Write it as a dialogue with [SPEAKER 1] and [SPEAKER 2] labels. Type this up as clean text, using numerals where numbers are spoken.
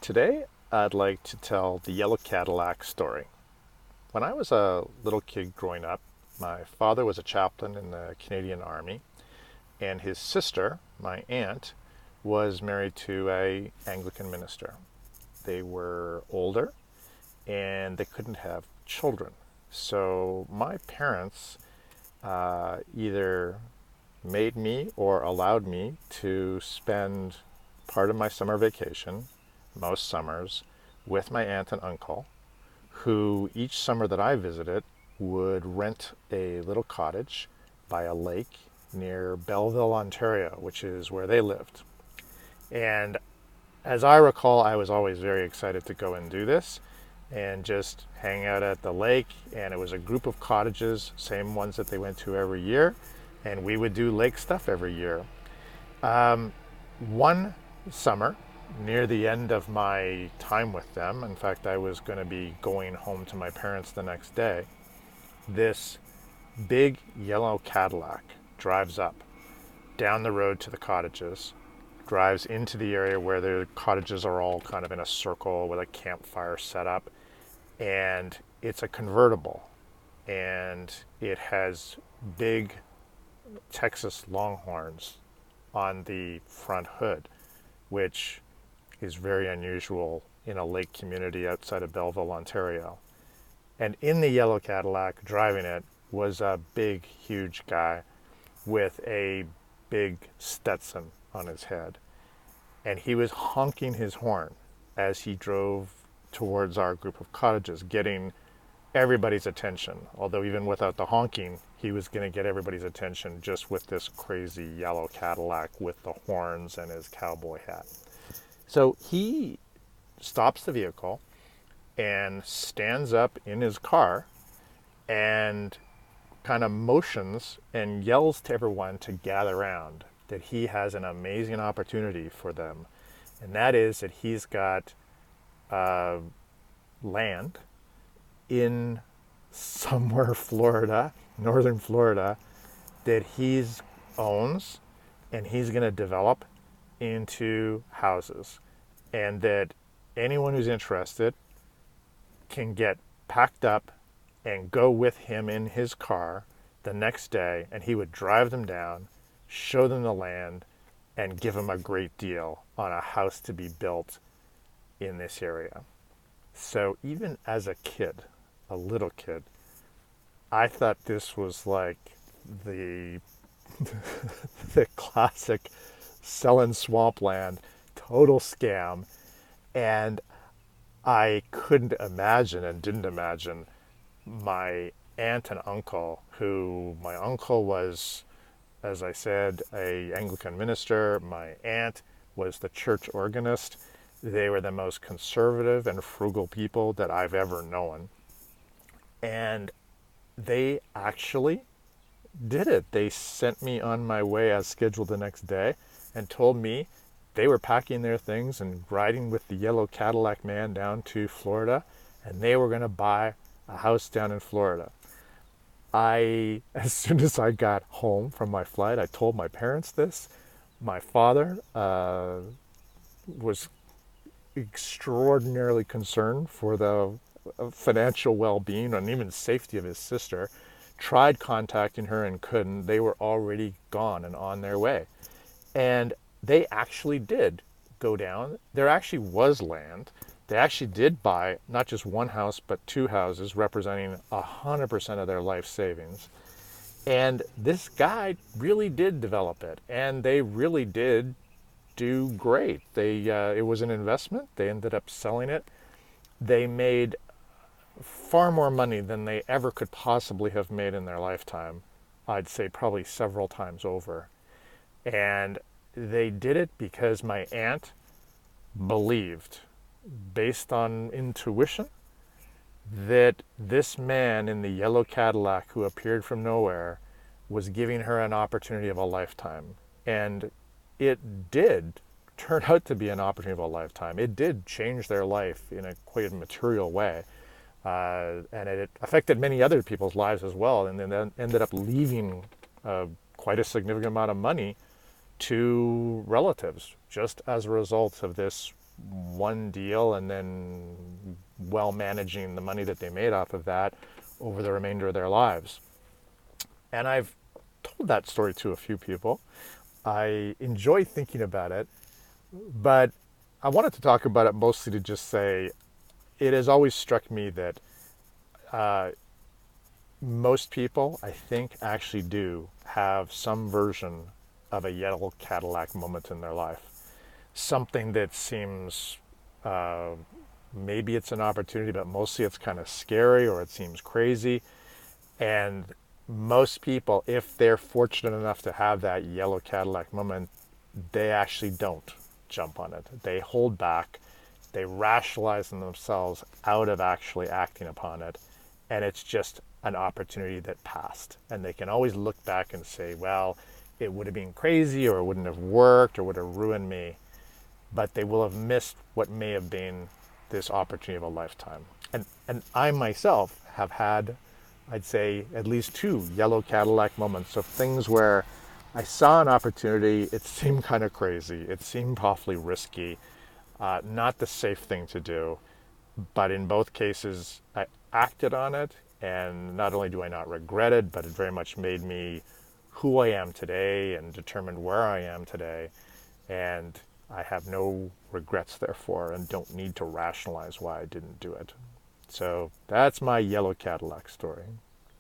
[SPEAKER 1] Today, I'd like to tell the Yellow Cadillac story. When I was a little kid growing up, my father was a chaplain in the Canadian Army, and his sister, my aunt, was married to a Anglican minister. They were older, and they couldn't have children. So my parents either made me or allowed me to spend part of my summer vacation, most summers, with my aunt and uncle, who each summer that I visited would rent a little cottage by a lake near Belleville, Ontario, which is where they lived. And as I recall, I was always very excited to go and do this and just hang out at the lake. And it was a group of cottages, same ones that they went to every year. And we would do lake stuff every year. One summer, near the end of my time with them, in fact, I was going to be going home to my parents the next day, this big yellow Cadillac drives up down the road to the cottages, drives into the area where the cottages are all kind of in a circle with a campfire set up, and it's a convertible, and it has big Texas Longhorns on the front hood, which is very unusual in a lake community outside of Belleville, Ontario. And in the yellow Cadillac, driving it, was a big, huge guy with a big Stetson on his head. And he was honking his horn as he drove towards our group of cottages, getting everybody's attention. Although even without the honking, he was going to get everybody's attention just with this crazy yellow Cadillac with the horns and his cowboy hat. So he stops the vehicle and stands up in his car and kind of motions and yells to everyone to gather around, that he has an amazing opportunity for them. And that is that he's got land in somewhere Florida, northern Florida, that he owns and he's going to develop into houses, and that anyone who's interested can get packed up and go with him in his car the next day, and he would drive them down, show them the land, and give them a great deal on a house to be built in this area. So even as a kid, a little kid, I thought this was like the the classic selling swampland, total scam. And I couldn't imagine and didn't imagine my aunt and uncle, who my uncle was, as I said, a Anglican minister. My aunt was the church organist. They were the most conservative and frugal people that I've ever known. And they actually did it. They sent me on my way as scheduled the next day and told me they were packing their things and riding with the yellow Cadillac man down to Florida, and they were going to buy a house down in Florida. As soon as I got home from my flight, I told my parents this. My father was extraordinarily concerned for the financial well-being and even safety of his sister, tried contacting her and couldn't. They were already gone and on their way. And they actually did go down. There actually was land. They actually did buy not just one house, but two houses, representing 100% of their life savings. And this guy really did develop it, and they really did do great. It was an investment. They ended up selling it. They made far more money than they ever could possibly have made in their lifetime. I'd say probably several times over. And they did it because my aunt believed, based on intuition, that this man in the yellow Cadillac who appeared from nowhere was giving her an opportunity of a lifetime. And it did turn out to be an opportunity of a lifetime. It did change their life in a quite material way. And it affected many other people's lives as well, and then ended up leaving quite a significant amount of money to relatives just as a result of this one deal and then well managing the money that they made off of that over the remainder of their lives. And I've told that story to a few people. I enjoy thinking about it, but I wanted to talk about it mostly to just say it has always struck me that most people, I think, actually do have some version of a yellow Cadillac moment in their life. Something that seems, maybe it's an opportunity, but mostly it's kind of scary or it seems crazy. And most people, if they're fortunate enough to have that yellow Cadillac moment, they actually don't jump on it. They hold back. They rationalize themselves out of actually acting upon it. And it's just an opportunity that passed. And they can always look back and say, well, it would have been crazy or it wouldn't have worked or would have ruined me. But they will have missed what may have been this opportunity of a lifetime. And I myself have had, I'd say, at least two yellow Cadillac moments of things where I saw an opportunity. It seemed kind of crazy. It seemed awfully risky, not the safe thing to do. But in both cases, I acted on it. And not only do I not regret it, but it very much made me who I am today and determined where I am today. And I have no regrets, therefore, and don't need to rationalize why I didn't do it. So that's my yellow Cadillac story.